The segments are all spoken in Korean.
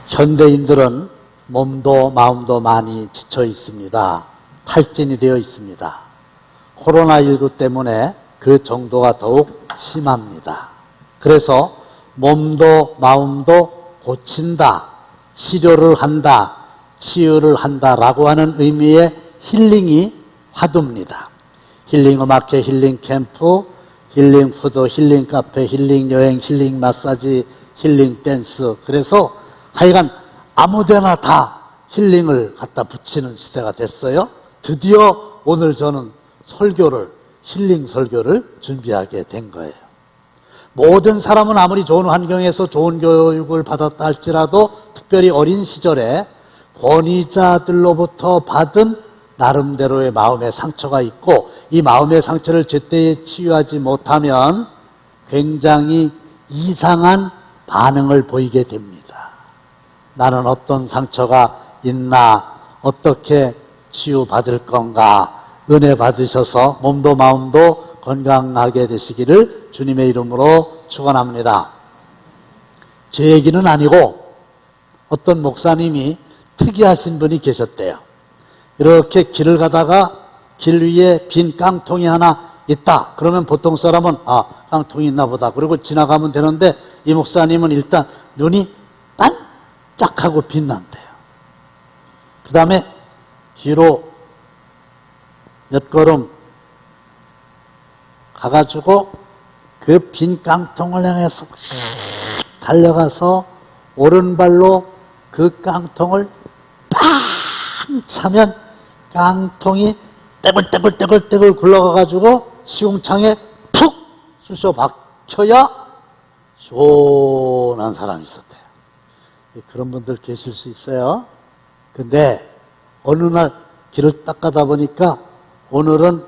현대인들은 몸도 마음도 많이 지쳐 있습니다. 탈진이 되어 있습니다. 코로나19 때문에 그 정도가 더욱 심합니다. 그래서 몸도 마음도 고친다, 치료를 한다, 치유를 한다라고 하는 의미의 힐링이 화두입니다. 힐링 음악회, 힐링 캠프, 힐링 푸드, 힐링 카페, 힐링 여행, 힐링 마사지, 힐링 댄스. 그래서 하여간 아무데나 다 힐링을 갖다 붙이는 시대가 됐어요. 드디어 오늘 저는 설교를, 힐링 설교를 준비하게 된 거예요. 모든 사람은 아무리 좋은 환경에서 좋은 교육을 받았다 할지라도 특별히 어린 시절에 권위자들로부터 받은 나름대로의 마음의 상처가 있고, 이 마음의 상처를 제때 치유하지 못하면 굉장히 이상한 반응을 보이게 됩니다. 나는 어떤 상처가 있나, 어떻게 치유받을 건가, 은혜 받으셔서 몸도 마음도 건강하게 되시기를 주님의 이름으로 축원합니다. 제 얘기는 아니고 어떤 목사님이 특이하신 분이 계셨대요. 이렇게 길을 가다가 길 위에 빈 깡통이 하나 있다. 그러면 보통 사람은 깡통이 있나 보다. 그리고 지나가면 되는데 이 목사님은 일단 눈이 반짝하고 빛난대요. 그 다음에 뒤로 몇 걸음 가가지고 그 빈 깡통을 향해서 달려가서 오른발로 그 깡통을 팡 차면 깡통이 떼굴떼굴 굴러가가지고 시궁창에 푹 쑤셔 박혀야 시원한 사람이 있었대요. 그런 분들 계실 수 있어요. 근데 어느 날 길을 딱 가다 보니까 오늘은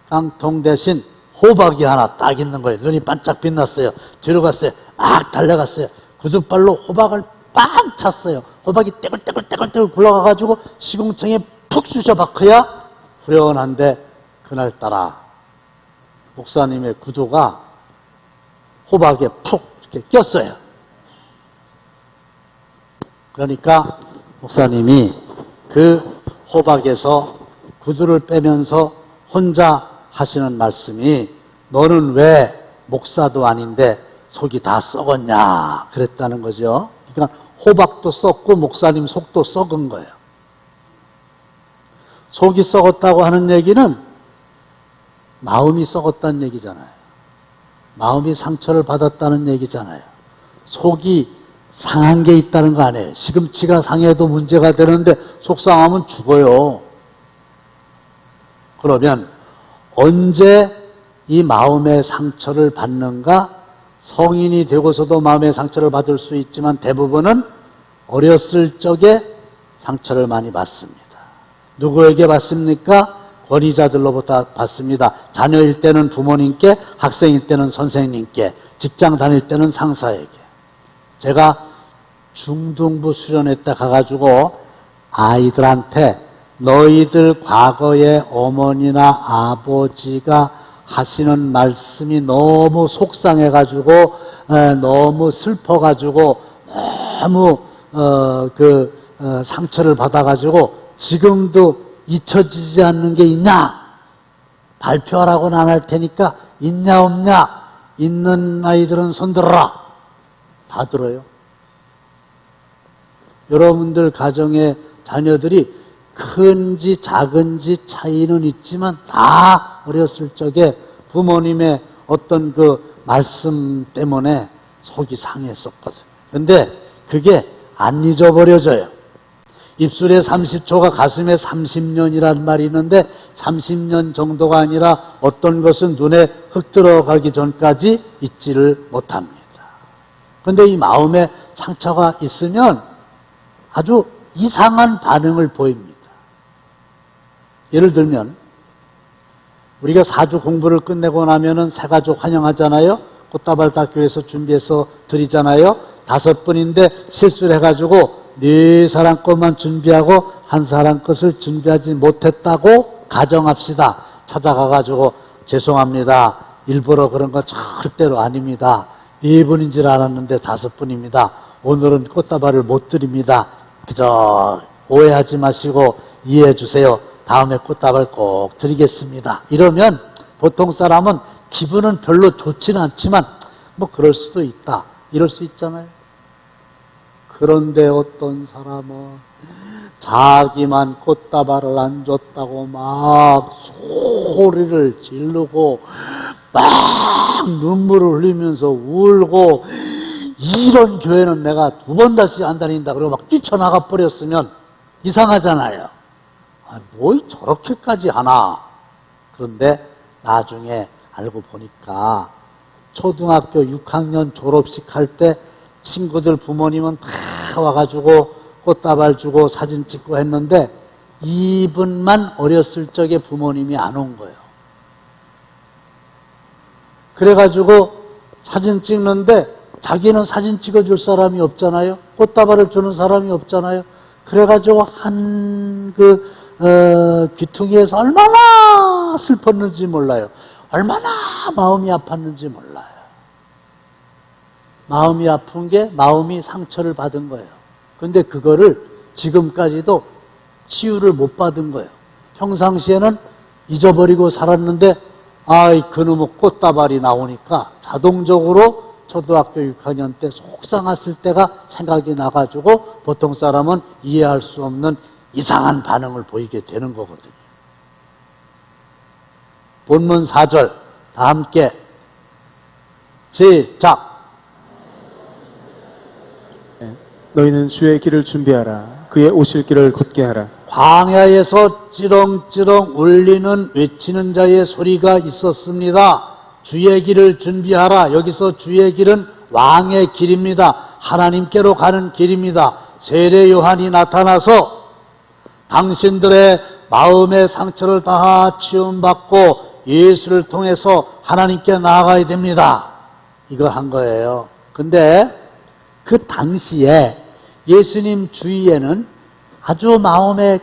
깡통 대신 호박이 하나 딱 있는 거예요. 눈이 반짝 빛났어요. 뒤로 갔어요. 막 달려갔어요. 구두발로 호박을 빵 찼어요. 호박이 떼굴떼굴 굴러가가지고 시궁창에 푹 쑤셔 박혀야 후련한데, 그날따라 목사님의 구두가 호박에 푹 이렇게 꼈어요. 그러니까 목사님이 그 호박에서 구두를 빼면서 혼자 하시는 말씀이, 너는 왜 목사도 아닌데 속이 다 썩었냐 그랬다는 거죠. 그러니까 호박도 썩고 목사님 속도 썩은 거예요. 속이 썩었다고 하는 얘기는 마음이 썩었다는 얘기잖아요. 마음이 상처를 받았다는 얘기잖아요. 속이 상한 게 있다는 거 아니에요. 시금치가 상해도 문제가 되는데 속 상하면 죽어요. 그러면 언제 이 마음의 상처를 받는가? 성인이 되고서도 마음의 상처를 받을 수 있지만 대부분은 어렸을 적에 상처를 많이 받습니다. 누구에게 받습니까? 권위자들로부터 받습니다. 자녀일 때는 부모님께, 학생일 때는 선생님께, 직장 다닐 때는 상사에게. 제가 중등부 수련회 때 가가지고 아이들한테 너희들 과거에 어머니나 아버지가 하시는 말씀이 너무 속상해가지고, 너무 슬퍼가지고, 너무 상처를 받아가지고 지금도 잊혀지지 않는 게 있냐? 발표하라고는 안 할 테니까 있냐 없냐? 있는 아이들은 손들어라. 다 들어요. 여러분들 가정의 자녀들이 큰지 작은지 차이는 있지만 다 어렸을 적에 부모님의 어떤 그 말씀 때문에 속이 상했었거든요. 근데 그게 안 잊어버려져요. 입술에 30초가 가슴에 30년이라는 말이 있는데 30년 정도가 아니라 어떤 것은 눈에 흙 들어가기 전까지 잊지를 못합니다. 그런데 이 마음에 상처가 있으면 아주 이상한 반응을 보입니다. 예를 들면 우리가 4주 공부를 끝내고 나면은 새가족 환영하잖아요. 꽃다발학교에서 준비해서 드리잖아요. 5분인데 실수를 해가지고 4사람 것만 준비하고 1사람 것을 준비하지 못했다고 가정합시다. 찾아가가지고 죄송합니다. 일부러 그런 거 절대로 아닙니다. 4분인 줄 알았는데 5분입니다. 오늘은 꽃다발을 못 드립니다. 그저 오해하지 마시고 이해해 주세요. 다음에 꽃다발 꼭 드리겠습니다. 이러면 보통 사람은 기분은 별로 좋지는 않지만 뭐 그럴 수도 있다. 이럴 수 있잖아요. 그런데 어떤 사람은 자기만 꽃다발을 안 줬다고 막 소리를 지르고 막 눈물을 흘리면서 울고, 이런 교회는 내가 2번 다시 안 다닌다 그러고 막 뛰쳐나가 버렸으면 이상하잖아요. 뭐 저렇게까지 하나. 그런데 나중에 알고 보니까 초등학교 6학년 졸업식 할 때 친구들 부모님은 다 와가지고 꽃다발 주고 사진 찍고 했는데 이분만 어렸을 적에 부모님이 안 온 거예요. 그래가지고 사진 찍는데 자기는 사진 찍어줄 사람이 없잖아요. 꽃다발을 주는 사람이 없잖아요. 그래가지고 귀퉁이에서 얼마나 슬펐는지 몰라요. 얼마나 마음이 아팠는지 몰라요. 마음이 아픈 게 마음이 상처를 받은 거예요. 근데 그거를 지금까지도 치유를 못 받은 거예요. 평상시에는 잊어버리고 살았는데 그놈의 꽃다발이 나오니까 자동적으로 초등학교 6학년 때 속상했을 때가 생각이 나가지고 보통 사람은 이해할 수 없는 이상한 반응을 보이게 되는 거거든요. 본문 4절 다 함께 시작. 너희는 주의 길을 준비하라. 그의 오실 길을 굳게 하라. 광야에서 찌렁찌렁 울리는 외치는 자의 소리가 있었습니다. 주의 길을 준비하라. 여기서 주의 길은 왕의 길입니다. 하나님께로 가는 길입니다. 세례 요한이 나타나서 당신들의 마음의 상처를 다 치유받고 예수를 통해서 하나님께 나아가야 됩니다. 이걸 한 거예요. 근데 그 당시에 예수님 주위에는 아주 마음에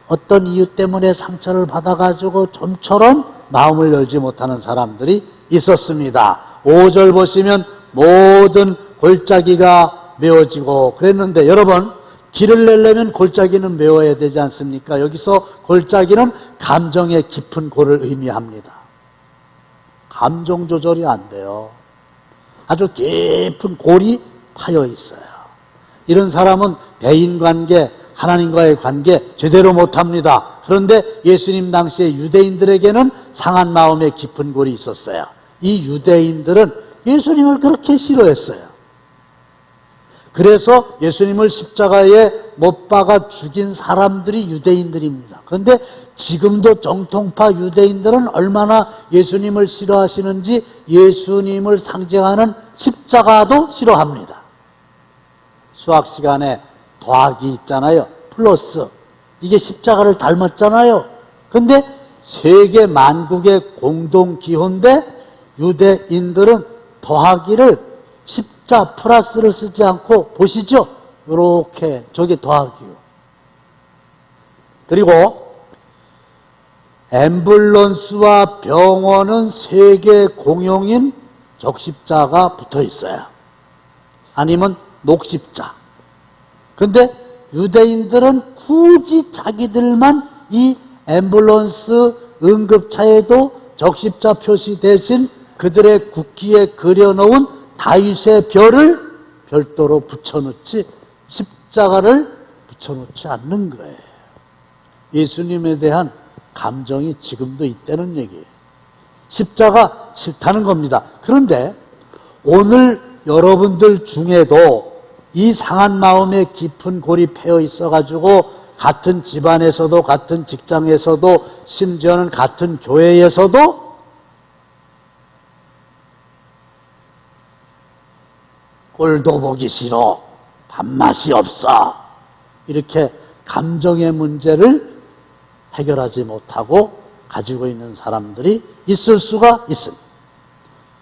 어떤 이유 때문에 상처를 받아가지고 좀처럼 마음을 열지 못하는 사람들이 있었습니다. 5절 보시면 모든 골짜기가 메워지고 그랬는데, 여러분, 길을 내려면 골짜기는 메워야 되지 않습니까? 여기서 골짜기는 감정의 깊은 골을 의미합니다. 감정 조절이 안 돼요. 아주 깊은 골이 파여 있어요. 이런 사람은 대인관계, 하나님과의 관계 제대로 못합니다. 그런데 예수님 당시에 유대인들에게는 상한 마음의 깊은 골이 있었어요. 이 유대인들은 예수님을 그렇게 싫어했어요. 그래서 예수님을 십자가에 못 박아 죽인 사람들이 유대인들입니다. 그런데 지금도 정통파 유대인들은 얼마나 예수님을 싫어하시는지 예수님을 상징하는 십자가도 싫어합니다. 수학 시간에 더하기 있잖아요. 플러스. 이게 십자가를 닮았잖아요. 근데 세계 만국의 공동 기호인데 유대인들은 더하기를 십자 플러스를 쓰지 않고, 보시죠? 이렇게 저게 더하기요. 그리고 앰뷸런스와 병원은 세계 공용인 적십자가 붙어 있어요. 아니면 녹십자. 근데 유대인들은 굳이 자기들만 이 앰뷸런스 응급차에도 적십자 표시 대신 그들의 국기에 그려놓은 다윗의 별을 별도로 붙여놓지 십자가를 붙여놓지 않는 거예요. 예수님에 대한 감정이 지금도 있다는 얘기예요. 십자가 싫다는 겁니다. 그런데 오늘 여러분들 중에도 이 상한 마음에 깊은 골이 패여 있어가지고 같은 집안에서도, 같은 직장에서도, 심지어는 같은 교회에서도 꼴도 보기 싫어, 밥맛이 없어, 이렇게 감정의 문제를 해결하지 못하고 가지고 있는 사람들이 있을 수가 있습니다.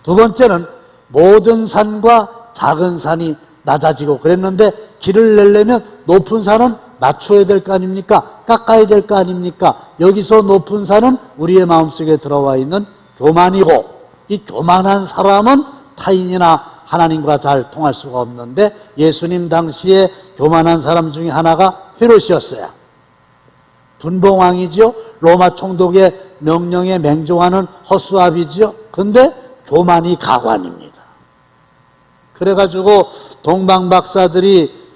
두 번째는 모든 산과 작은 산이 낮아지고 그랬는데 길을 내려면 높은 산은 낮춰야 될 거 아닙니까? 깎아야 될 거 아닙니까? 여기서 높은 산은 우리의 마음속에 들어와 있는 교만이고, 이 교만한 사람은 타인이나 하나님과 잘 통할 수가 없는데 예수님 당시에 교만한 사람 중에 하나가 헤롯이었어요. 분봉왕이지요. 로마 총독의 명령에 맹종하는 허수아비지요. 근데 교만이 가관입니다. 그래가지고 동방박사들이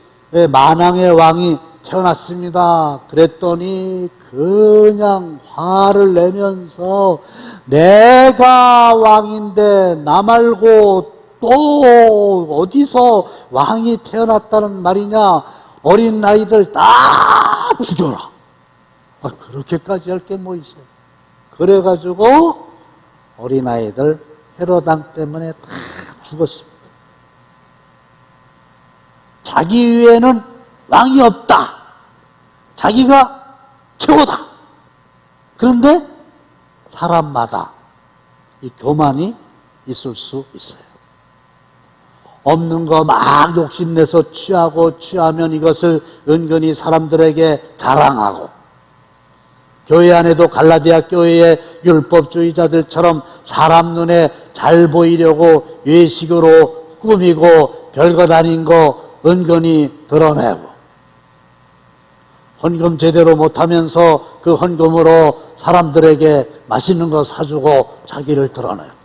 만왕의 왕이 태어났습니다. 그랬더니 그냥 화를 내면서 내가 왕인데 나 말고 또 어디서 왕이 태어났다는 말이냐. 어린 아이들 다 죽여라. 그렇게까지 할 게 뭐 있어요. 그래가지고 어린아이들 헤롯 왕 때문에 다 죽었습니다. 자기 위에는 왕이 없다. 자기가 최고다. 그런데 사람마다 이 교만이 있을 수 있어요. 없는 거 막 욕심내서 취하고 취하면 이것을 은근히 사람들에게 자랑하고 교회 안에도 갈라디아 교회의 율법주의자들처럼 사람 눈에 잘 보이려고 외식으로 꾸미고 별것 아닌 거 은근히 드러내고 헌금 제대로 못하면서 그 헌금으로 사람들에게 맛있는 거 사주고 자기를 드러내고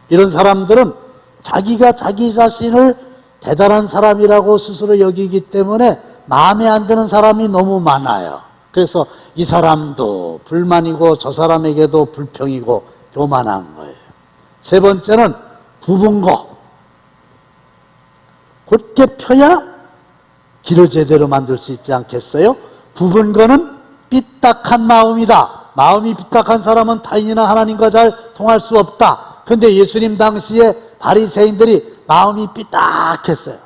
이런 사람들은 자기가 자기 자신을 대단한 사람이라고 스스로 여기기 때문에 마음에 안 드는 사람이 너무 많아요. 그래서 이 사람도 불만이고 저 사람에게도 불평이고 교만한 거예요. 세 번째는 굽은 거. 곧게 펴야 길을 제대로 만들 수 있지 않겠어요? 굽은 거는 삐딱한 마음이다. 마음이 삐딱한 사람은 타인이나 하나님과 잘 통할 수 없다. 근데 예수님 당시에 바리새인들이 마음이 삐딱했어요.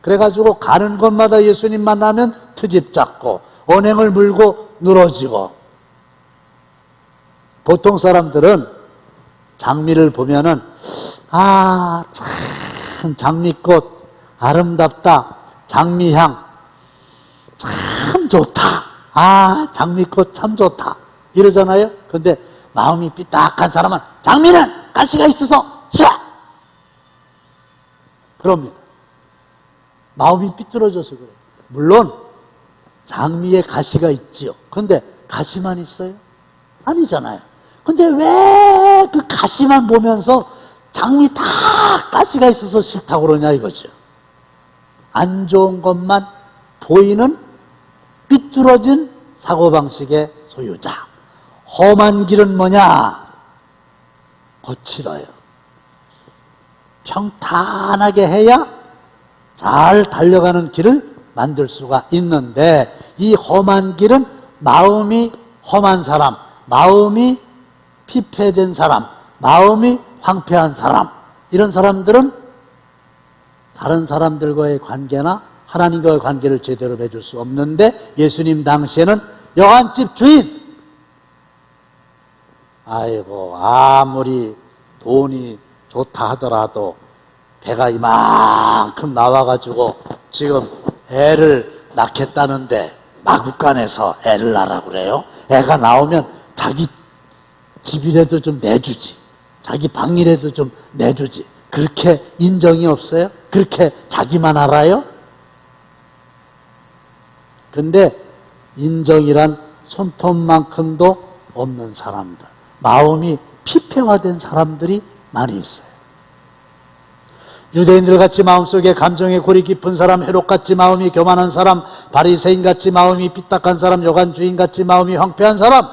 그래가지고 가는 곳마다 예수님 만나면 트집 잡고 언행을 물고 늘어지고 보통 사람들은 장미를 보면은 참 장미꽃 아름답다. 장미향 참 좋다. 장미꽃 참 좋다. 이러잖아요. 근데 마음이 삐딱한 사람은 장미는 가시가 있어서 싫어. 그럽니다. 마음이 삐뚤어져서 그래요. 물론 장미에 가시가 있지요. 근데 가시만 있어요? 아니잖아요. 근데 왜 그 가시만 보면서 장미 다 가시가 있어서 싫다고 그러냐 이거죠. 안 좋은 것만 보이는 삐뚤어진 사고방식의 소유자. 험한 길은 뭐냐? 거칠어요. 평탄하게 해야 잘 달려가는 길을 만들 수가 있는데 이 험한 길은 마음이 험한 사람, 마음이 피폐된 사람, 마음이 황폐한 사람, 이런 사람들은 다른 사람들과의 관계나 하나님과의 관계를 제대로 맺을 수 없는데 예수님 당시에는 여관집 주인, 아무리 돈이 좋다 하더라도 배가 이만큼 나와가지고 지금 애를 낳겠다는데 마구간에서 애를 낳으라고 그래요. 애가 나오면 자기 집이라도 좀 내주지, 자기 방이라도 좀 내주지. 그렇게 인정이 없어요? 그렇게 자기만 알아요? 근데 인정이란 손톱만큼도 없는 사람들, 마음이 피폐화된 사람들이 많이 있어요. 유대인들 같이 마음속에 감정의 골이 깊은 사람, 헤롯같이 마음이 교만한 사람, 바리새인같이 마음이 삐딱한 사람, 여관주인같이 마음이 황폐한 사람,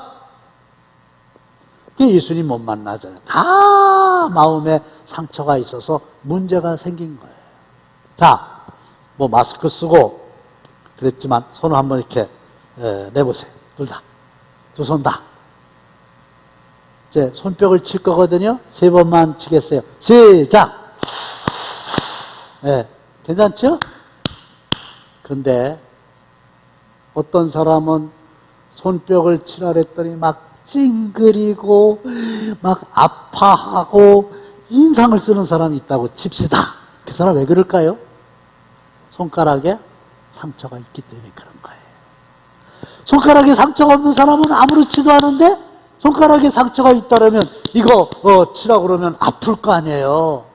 그게 예수님 못 만나잖아요. 다 마음에 상처가 있어서 문제가 생긴 거예요. 자, 마스크 쓰고 그랬지만 손을 한번 이렇게 내보세요. 둘 다. 두 손 다. 이제 손뼉을 칠 거거든요. 3번만 치겠어요. 시작! 괜찮죠? 근데 어떤 사람은 손뼉을 치라 그랬더니 막 찡그리고 막 아파하고 인상을 쓰는 사람이 있다고 칩시다. 그 사람 왜 그럴까요? 손가락에 상처가 있기 때문에 그런 거예요. 손가락에 상처가 없는 사람은 아무렇지도 않은데 손가락에 상처가 있다면 이거 치라고 그러면 아플 거 아니에요.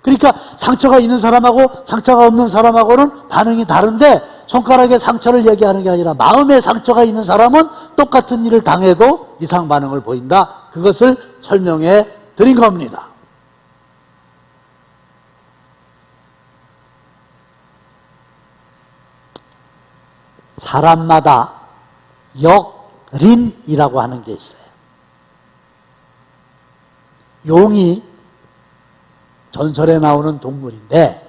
그러니까 상처가 있는 사람하고 상처가 없는 사람하고는 반응이 다른데 손가락에 상처를 얘기하는 게 아니라 마음에 상처가 있는 사람은 똑같은 일을 당해도 이상 반응을 보인다. 그것을 설명해 드린 겁니다. 사람마다 역린이라고 하는 게 있어요. 용이 전설에 나오는 동물인데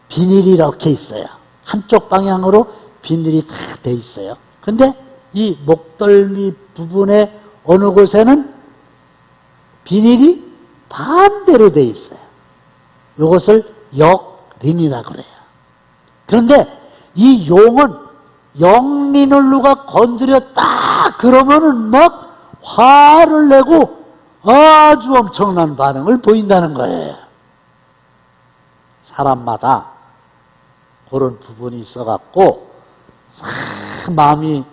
비닐이 이렇게 있어요. 한쪽 방향으로 비닐이 다 돼 있어요. 근데 이 목덜미 부분의 어느 곳에는 비닐이 반대로 돼 있어요. 이것을 역린이라고 그래요. 그런데 이 용은 역린을 누가 건드렸다 그러면은 막 화를 내고 아주 엄청난 반응을 보인다는 거예요. 사람마다 그런 부분이 있어갖고 참 마음이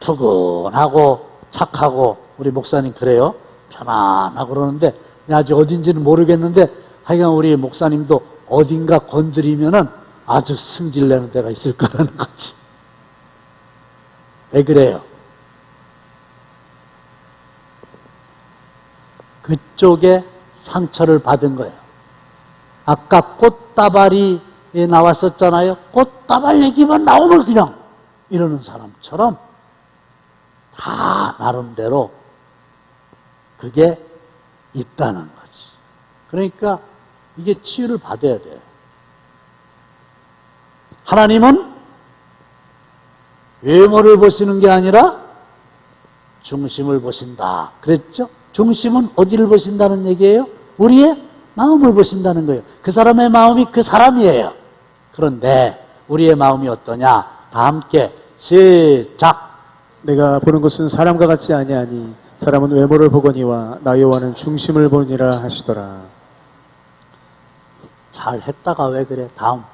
푸근하고 착하고 우리 목사님 그래요. 편안하고 그러는데 아직 어딘지는 모르겠는데 하여간 우리 목사님도 어딘가 건드리면은 아주 승질내는 데가 있을 거라는 거지. 왜 그래요? 그쪽에 상처를 받은 거예요. 아까 꽃다발이 나왔었잖아요. 꽃다발 얘기만 나오면 그냥 이러는 사람처럼 다 나름대로 그게 있다는 거지. 그러니까 이게 치유를 받아야 돼요. 하나님은 외모를 보시는 게 아니라 중심을 보신다. 그랬죠? 중심은 어디를 보신다는 얘기예요? 우리의 마음을 보신다는 거예요. 그 사람의 마음이 그 사람이에요. 그런데 우리의 마음이 어떠냐? 다 함께 시작. 내가 보는 것은 사람과 같지 아니하니 사람은 외모를 보거니와 나 여호와는 중심을 보니라 하시더라. 잘 했다가 왜 그래? 다음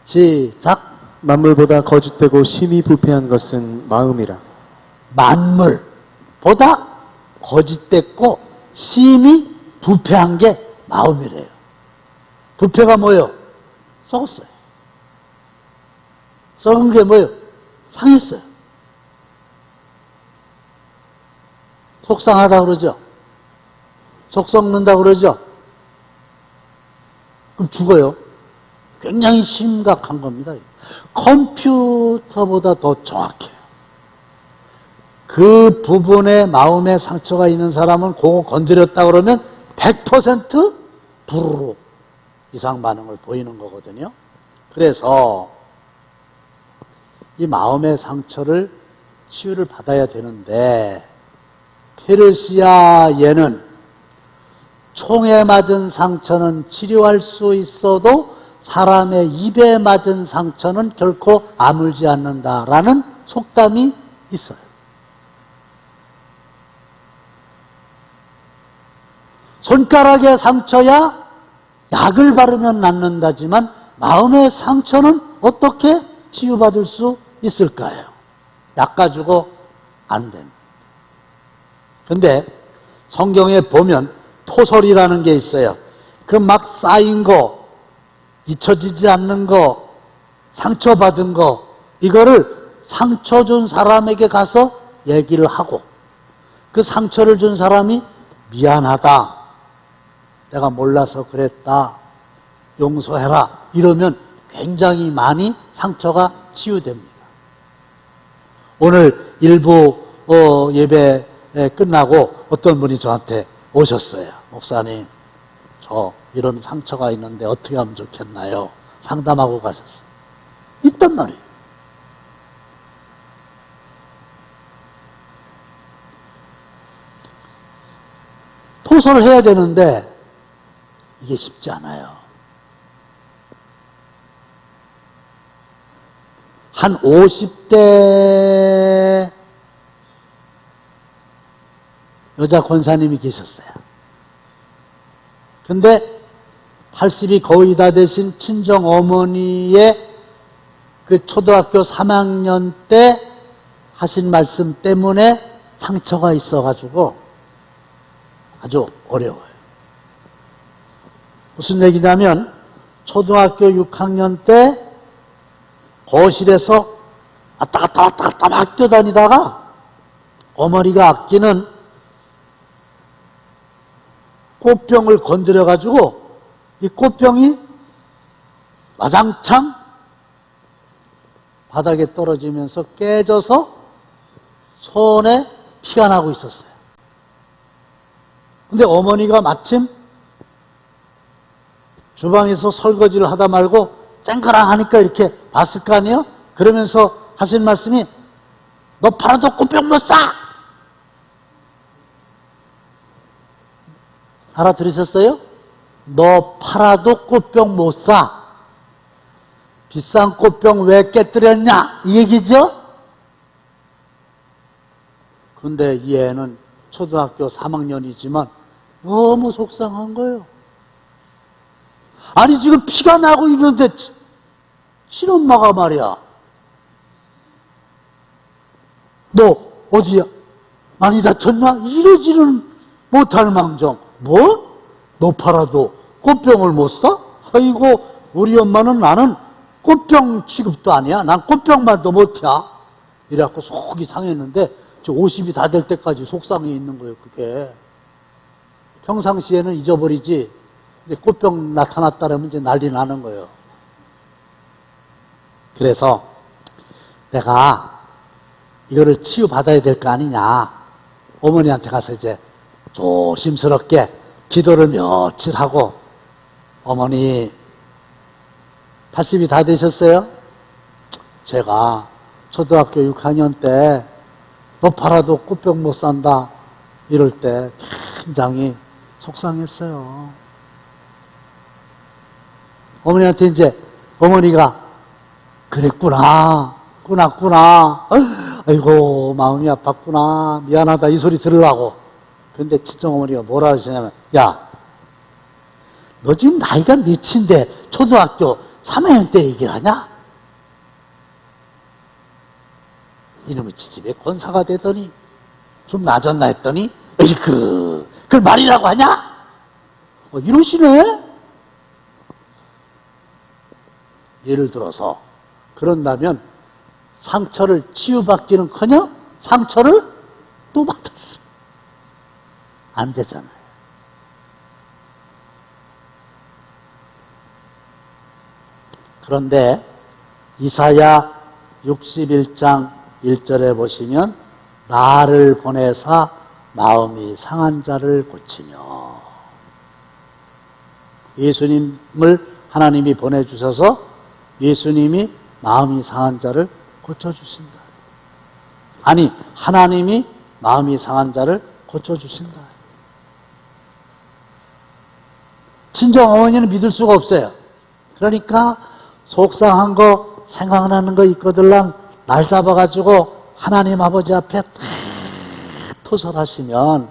시작. 만물보다 거짓되고 심히 부패한 것은 마음이라. 만물보다 거짓됐고 심히 부패한 게 마음이래요. 부패가 뭐예요? 썩었어요. 썩은 게 뭐예요? 상했어요. 속상하다 그러죠? 속 썩는다 그러죠? 그럼 죽어요. 굉장히 심각한 겁니다. 컴퓨터보다 더 정확해요. 그 부분에 마음에 상처가 있는 사람은 그거 건드렸다 그러면 100% 부르르 이상 반응을 보이는 거거든요. 그래서 이 마음의 상처를 치유를 받아야 되는데 페르시아에는 총에 맞은 상처는 치료할 수 있어도 사람의 입에 맞은 상처는 결코 아물지 않는다라는 속담이 있어요. 손가락의 상처야 약을 바르면 낫는다지만 마음의 상처는 어떻게 치유받을 수 있을까요? 약 가지고 안 됩니다. 근데 성경에 보면 토설이라는 게 있어요. 그 막 쌓인 거, 잊혀지지 않는 거, 상처받은 거, 이거를 상처 준 사람에게 가서 얘기를 하고 그 상처를 준 사람이 미안하다, 내가 몰라서 그랬다, 용서해라 이러면 굉장히 많이 상처가 치유됩니다. 오늘 일부 예배 끝나고 어떤 분이 저한테 오셨어요. 목사님, 저 이런 상처가 있는데 어떻게 하면 좋겠나요? 상담하고 가셨어요. 있단 말이에요. 토설을 해야 되는데 이게 쉽지 않아요. 한 50대 여자 권사님이 계셨어요. 근데 80이 거의 다 되신 친정 어머니의 그 초등학교 3학년 때 하신 말씀 때문에 상처가 있어가지고 아주 어려워요. 무슨 얘기냐면 초등학교 6학년 때 거실에서 왔다 갔다 막 뛰어다니다가 어머니가 아끼는 꽃병을 건드려가지고 이 꽃병이 와장창 바닥에 떨어지면서 깨져서 손에 피가 나고 있었어요. 근데 어머니가 마침 주방에서 설거지를 하다 말고 쨍그랑 하니까 이렇게 봤을 거 아니에요? 그러면서 하신 말씀이 너 팔아도 꽃병 못 사! 알아들으셨어요? 너 팔아도 꽃병 못 사. 비싼 꽃병 왜 깨뜨렸냐? 이 얘기죠? 근데 이 애는 초등학교 3학년이지만 너무 속상한 거예요. 아니 지금 피가 나고 있는데 친엄마가 말이야. 너 어디야? 많이 다쳤나? 이러지는 못할 망정. 뭐? 너 팔아도 꽃병을 못 사? 아이고 우리 엄마는 나는 꽃병 취급도 아니야. 난 꽃병만도 못해. 이래갖고 속이 상했는데 저 50이 다 될 때까지 속상해 있는 거예요. 그게 평상시에는 잊어버리지 이제 꽃병 나타났다라면 이제 난리 나는 거예요. 그래서 내가 이거를 치유받아야 될 거 아니냐. 어머니한테 가서 이제 조심스럽게 기도를 며칠 하고 어머니 80이 다 되셨어요? 제가 초등학교 6학년 때 너 팔아도 꽃병 못 산다 이럴 때 굉장히 속상했어요. 어머니한테 이제 어머니가 그랬구나 꾸났구나 아이고 마음이 아팠구나 미안하다 이 소리 들으려고. 근데 친정어머니가 뭐라 하시냐면 야 너 지금 나이가 몇인데 초등학교 3학년 때 얘기를 하냐? 이놈의 지집에 권사가 되더니 좀 나졌나 했더니 에이그 그걸 말이라고 하냐? 이러시네. 예를 들어서 그런다면 상처를 치유받기는커녕 상처를 또 받았어. 안 되잖아요. 그런데 이사야 61장 1절에 보시면 나를 보내사 마음이 상한 자를 고치며 예수님을 하나님이 보내주셔서 예수님이 마음이 상한 자를 고쳐주신다. 아니 하나님이 마음이 상한 자를 고쳐주신다. 친정 어머니는 믿을 수가 없어요. 그러니까 속상한 거 생각나는 거 있거들랑 날 잡아가지고 하나님 아버지 앞에 토설하시면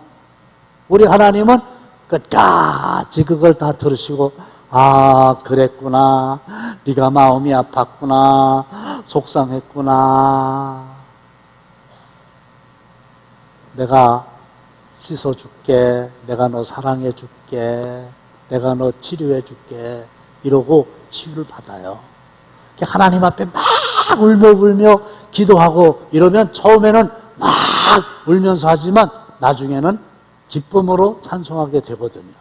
우리 하나님은 끝까지 그걸 다 들으시고 아 그랬구나 네가 마음이 아팠구나 속상했구나 내가 씻어줄게 내가 너 사랑해줄게 내가 너 치료해줄게 이러고 치유를 받아요. 하나님 앞에 막 울며 기도하고 이러면 처음에는 막 울면서 하지만 나중에는 기쁨으로 찬송하게 되거든요.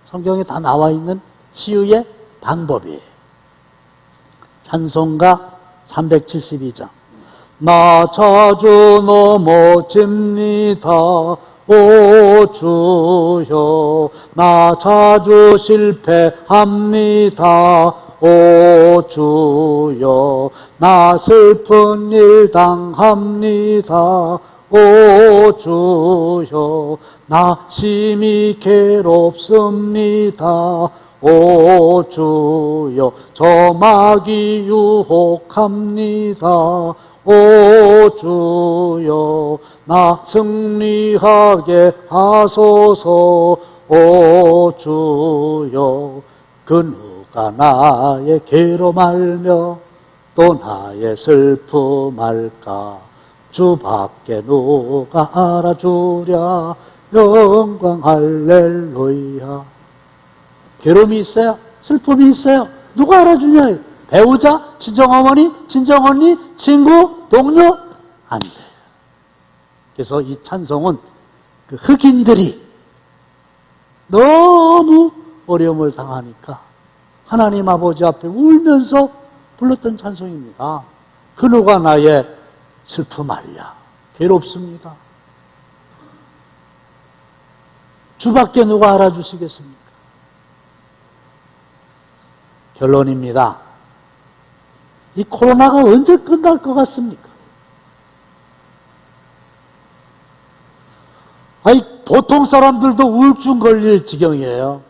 성경에 다 나와 있는 치유의 방법이에요. 찬송가 372장 나 자주 넘어집니다 오 주여 나 자주 실패합니다 오 주여 나 슬픈 일 당합니다 오 주여 나 심히 괴롭습니다 오 주여 저 마귀 유혹합니다 오 주여 나 승리하게 하소서 오 주여 그 누가 나의 괴로움 알며 또 나의 슬픔 알까 주밖에 누가 알아주랴 영광 할렐루야 괴로움이 있어요? 슬픔이 있어요? 누가 알아주냐? 배우자, 친정어머니, 친정언니, 친구, 동료? 안 돼요. 그래서 이 찬송은 그 흑인들이 너무 어려움을 당하니까 하나님 아버지 앞에 울면서 불렀던 찬송입니다. 그 누가 나의 슬픔 알랴. 괴롭습니다. 주밖에 누가 알아주시겠습니까? 결론입니다. 이 코로나가 언제 끝날 것 같습니까? 아니, 보통 사람들도 우울증 걸릴 지경이에요.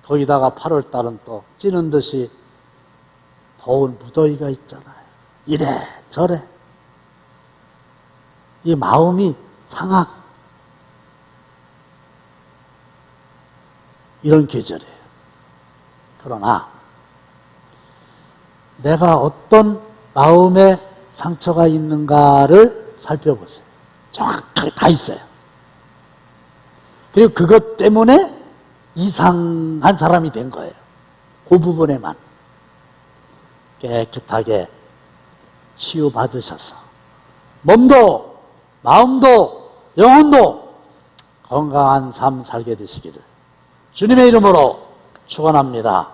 거기다가 8월 달은 또 찌는 듯이 더운 무더위가 있잖아요. 이래 저래. 이 마음이 상하고 이런 계절이에요. 그러나 내가 어떤 마음의 상처가 있는가를 살펴보세요. 정확하게 다 있어요. 그리고 그것 때문에 이상한 사람이 된 거예요. 그 부분에만 깨끗하게 치유받으셔서 몸도 마음도 영혼도 건강한 삶 살게 되시기를 주님의 이름으로 축원합니다.